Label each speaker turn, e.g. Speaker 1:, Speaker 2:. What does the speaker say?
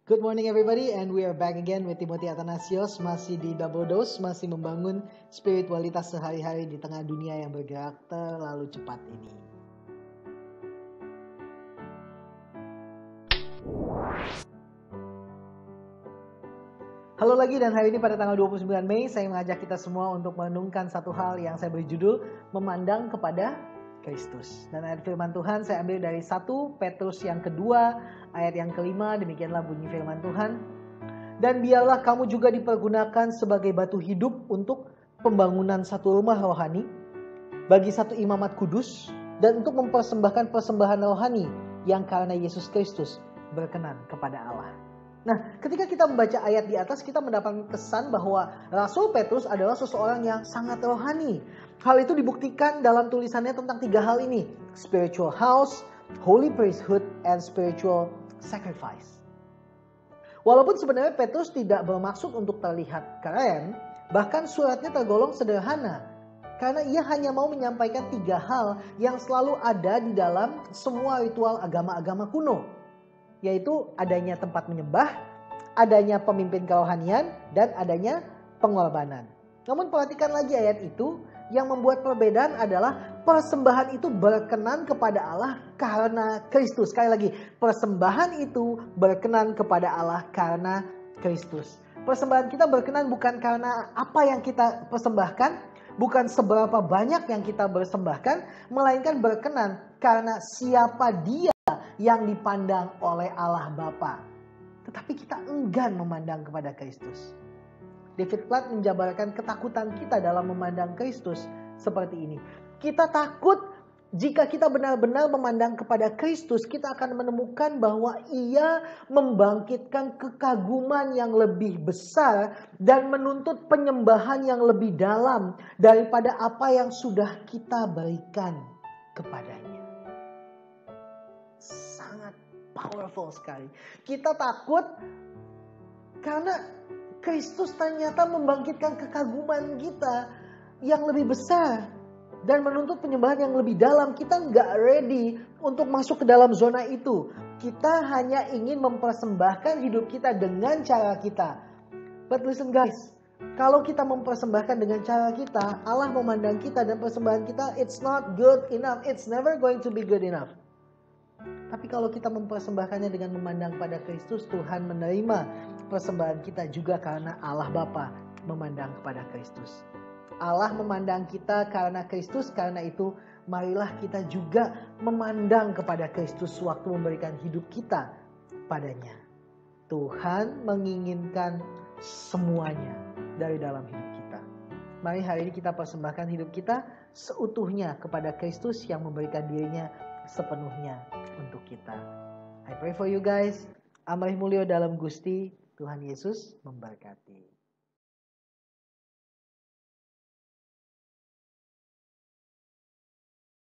Speaker 1: Good morning everybody, and we are back again with Timothy Athanasios. Masih di Double Dose, masih membangun spiritualitas sehari-hari di tengah dunia yang bergerak terlalu cepat ini. Halo lagi, dan hari ini pada tanggal 29 Mei saya mengajak kita semua untuk merenungkan satu hal yang saya beri judul Memandang kepada Kristus. Dan ayat firman Tuhan saya ambil dari 1 Petrus yang kedua, ayat yang kelima. Demikianlah bunyi firman Tuhan. Dan biarlah kamu juga dipergunakan sebagai batu hidup untuk pembangunan satu rumah rohani, bagi satu imamat kudus, dan untuk mempersembahkan persembahan rohani yang karena Yesus Kristus berkenan kepada Allah. Nah, ketika kita membaca ayat di atas, kita mendapatkan kesan bahwa Rasul Petrus adalah seseorang yang sangat rohani. Hal itu dibuktikan dalam tulisannya tentang 3 hal ini: spiritual house, holy priesthood, and spiritual sacrifice. Walaupun sebenarnya Petrus tidak bermaksud untuk terlihat keren, bahkan suratnya tergolong sederhana, karena ia hanya mau menyampaikan 3 hal yang selalu ada di dalam semua ritual agama-agama kuno, yaitu adanya tempat menyembah, adanya pemimpin kerohanian, dan adanya pengorbanan. Namun perhatikan lagi ayat itu, yang membuat perbedaan adalah persembahan itu berkenan kepada Allah karena Kristus. Sekali lagi, persembahan itu berkenan kepada Allah karena Kristus. Persembahan kita berkenan bukan karena apa yang kita persembahkan, bukan seberapa banyak yang kita persembahkan, melainkan berkenan karena siapa Dia yang dipandang oleh Allah Bapa. Tetapi kita enggan memandang kepada Kristus. David Platt menjabarkan ketakutan kita dalam memandang Kristus seperti ini. Kita takut jika kita benar-benar memandang kepada Kristus, kita akan menemukan bahwa Ia membangkitkan kekaguman yang lebih besar dan menuntut penyembahan yang lebih dalam daripada apa yang sudah kita berikan kepadanya. Sangat powerful sekali. Kita takut karena Kristus ternyata membangkitkan kekaguman kita yang lebih besar dan menuntut penyembahan yang lebih dalam. Kita nggak ready untuk masuk ke dalam zona itu. Kita hanya ingin mempersembahkan hidup kita dengan cara kita. But listen guys, kalau kita mempersembahkan dengan cara kita, Allah memandang kita dan persembahan kita, it's not good enough. It's never going to be good enough. Tapi kalau kita mempersembahkannya dengan memandang pada Kristus, Tuhan menerima persembahan kita juga karena Allah Bapa memandang kepada Kristus. Allah memandang kita karena Kristus, karena itu marilah kita juga memandang kepada Kristus waktu memberikan hidup kita padanya. Tuhan menginginkan semuanya dari dalam hidup kita. Mari hari ini kita persembahkan hidup kita seutuhnya kepada Kristus yang memberikan dirinya sepenuhnya untuk kita. I pray for you guys. Amrih mulio dalam Gusti. Tuhan Yesus memberkati.